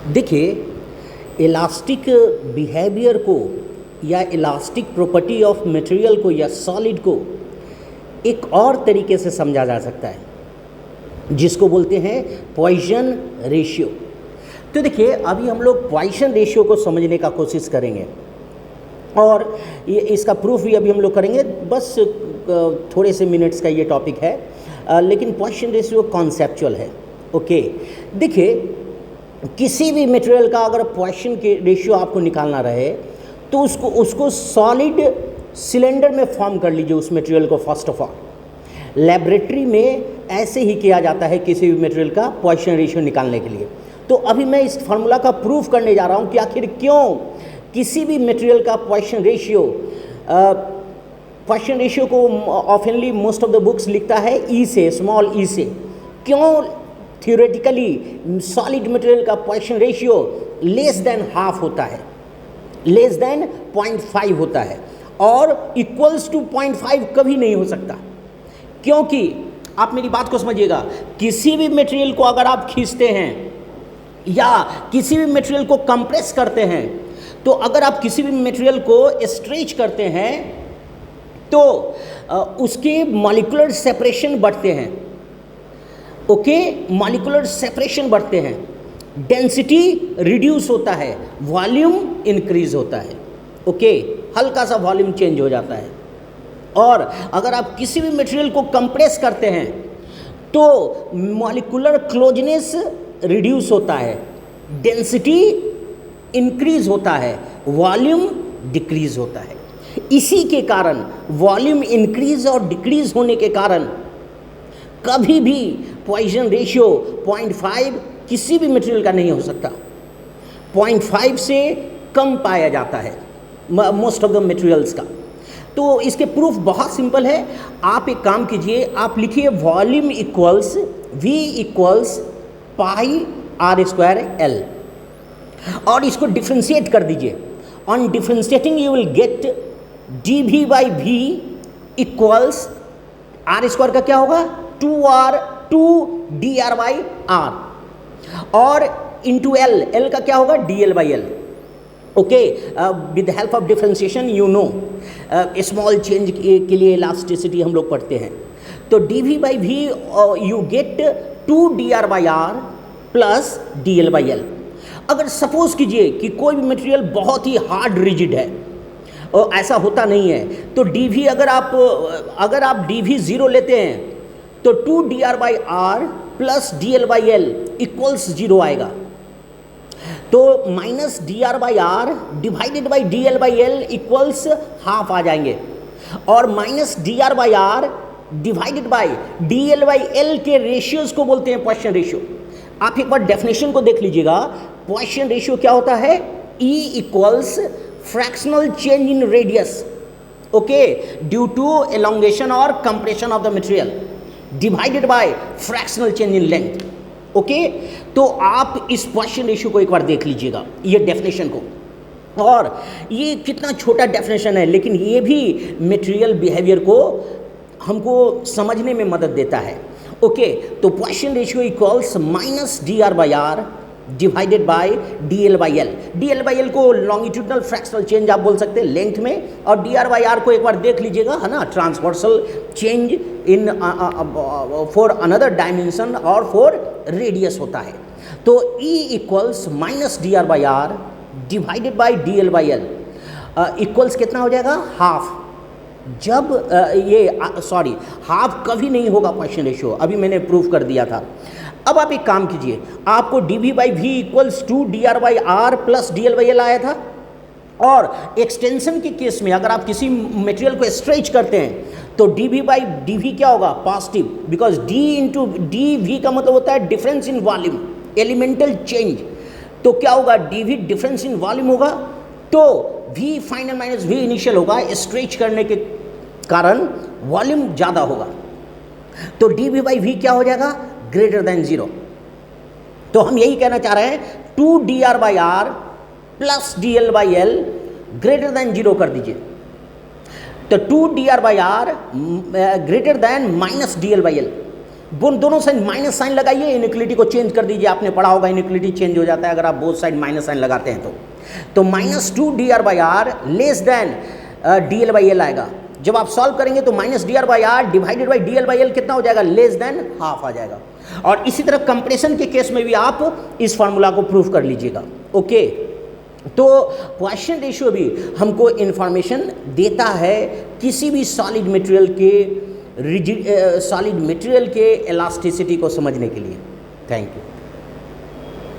देखिए, elastic behaviour को या इलास्टिक प्रॉपर्टी ऑफ मटेरियल को या सॉलिड को एक और तरीके से समझा जा सकता है जिसको बोलते हैं पॉइसन रेशियो। तो देखिए, अभी हम लोग पॉइसन रेशियो को समझने का कोशिश करेंगे और ये इसका प्रूफ भी अभी हम लोग करेंगे। बस थोड़े से मिनट्स का ये टॉपिक है, लेकिन पॉइसन रेशियो कॉन्सेप्चुअल है। ओके, देखिए, किसी भी मटेरियल का अगर पॉइसन के रेशियो आपको निकालना रहे तो उसको सॉलिड सिलेंडर में फॉर्म कर लीजिए उस मटेरियल को। फर्स्ट ऑफ ऑल लेबोरेटरी में ऐसे ही किया जाता है किसी भी मटेरियल का पॉइसन रेशियो निकालने के लिए। तो अभी मैं इस फार्मूला का प्रूफ करने जा रहा हूँ कि आखिर क्यों किसी भी मटेरियल का पॉइसन रेशियो को ऑफनली मोस्ट ऑफ द बुक्स लिखता है ई से, स्मॉल ई से। क्यों थियोरेटिकली सॉलिड मटेरियल का Poisson ratio less than half होता है, लेस देन 0.5 होता है और इक्वल्स टू 0.5 कभी नहीं हो सकता। क्योंकि आप मेरी बात को समझिएगा, किसी भी मटेरियल को अगर आप खींचते हैं या किसी भी मटेरियल को कंप्रेस करते हैं, तो अगर आप किसी भी मटेरियल को स्ट्रेच करते हैं तो उसके मॉलिक्यूलर सेपरेशन बढ़ते हैं। ओके, मॉलिक्यूलर सेपरेशन बढ़ते हैं, डेंसिटी रिड्यूस होता है, वॉल्यूम इंक्रीज होता है। ओके, हल्का सा वॉल्यूम चेंज हो जाता है। और अगर आप किसी भी मटेरियल को कंप्रेस करते हैं तो मॉलिक्यूलर क्लोजनेस रिड्यूस होता है, डेंसिटी इंक्रीज होता है, वॉल्यूम डिक्रीज होता है। इसी के कारण वॉल्यूम इंक्रीज और डिक्रीज होने के कारण कभी भी पॉइसन रेशियो 0.5 किसी भी मटेरियल का नहीं हो सकता। 0.5 से कम पाया जाता है मोस्ट ऑफ द मटेरियल्स का। तो इसके प्रूफ बहुत सिंपल है। आप एक काम कीजिए, आप लिखिए volume equals V equals pi r square l और इसको डिफ्रेंशिएट कर दीजिए। On differentiating you will get dV by V equals r square का क्या होगा 2dr बाई आर और इंटू एल का क्या होगा dl by l. Okay, with help of differentiation you know small change के लिए इलास्टिसिटी हम लोग पढ़ते हैं। तो dV by V you get 2dr by are plus dl by L. अगर सपोज कीजिए कि कोई भी मटेरियल बहुत ही हार्ड रिजिड है और ऐसा होता नहीं है, तो dV अगर आप dV 0 लेते हैं तो 2dr by are plus dl by L equals 0 आएगा। तो minus dr by are divided by dl by L equals half आ जाएंगे और minus dr by are divided by dl by L के रेशियोज को बोलते हैं पॉइसन रेशियो। आप एक बार डेफिनेशन को देख लीजिएगा। पॉइसन रेशियो क्या होता है? E equals fractional change in radius, okay, due to elongation और compression of the material divided by fractional change in length. Okay, तो आप इस पॉइसन रेशियो को एक बार देख लीजिएगा, ये डेफिनेशन को। और ये कितना छोटा डेफिनेशन है, लेकिन ये भी मटेरियल बिहेवियर को हमको समझने में मदद देता है। ओके, तो Poisson ratio equals minus dr by are divided by dl by l. dl by l को लॉन्गिट्यूडनल फ्रैक्शनल चेंज आप बोल सकते हैं लेंथ में, और dr बाई आर को एक बार देख लीजिएगा, है ना, transversal change in for another dimension और फॉर रेडियस होता है। तो E equals minus dr by are divided by dl by L equals कितना हो जाएगा? हाफ। जब हाफ कभी नहीं होगा पॉइसन रेशियो, अभी मैंने प्रूफ कर दिया था। अब आप एक काम कीजिए, आपको dV by V equals 2dr by are plus dl by l आया था, और एक्सटेंशन के केस में अगर आप किसी मटेरियल को स्ट्रेच करते हैं तो dV बाई dV क्या होगा? Positive, because d into dV का मतलब होता है difference in volume, elemental change. तो क्या होगा? dV डिफरेंस इन वॉल्यूम होगा, तो V final minus V initial होगा, स्ट्रेच करने के कारण वॉल्यूम ज़्यादा होगा। तो dV बाई V क्या हो जाएगा? Greater than 0। तो हम यही कहना चाह रहे हैं, 2dr by are plus dl by l greater than 0 कर दीजिए। तो 2dr by r greater than minus dl by l. दोनों साइड माइनस साइन लगाइए, इनइक्वलिटी को चेंज कर दीजिए। आपने पढ़ा होगा इनइक्वलिटी चेंज हो जाता है अगर आप बोथ साइड माइनस साइन लगाते हैं तो -2 dr/r लेस देन dl/l आएगा। जब आप सॉल्व करेंगे तो -dr/r डिवाइडेड बाई dl/l कितना हो जाएगा, लेस देन हाफ आ जाएगा। और इसी तरह कंप्रेशन के केस में भी आप इस फार्मूला को प्रूव कर लीजिएगा। ओके, तो क्वेश्चन रेशियो भी हमको इंफॉर्मेशन देता है किसी भी सॉलिड मटेरियल के इलास्टिसिटी को समझने के लिए। Thank you.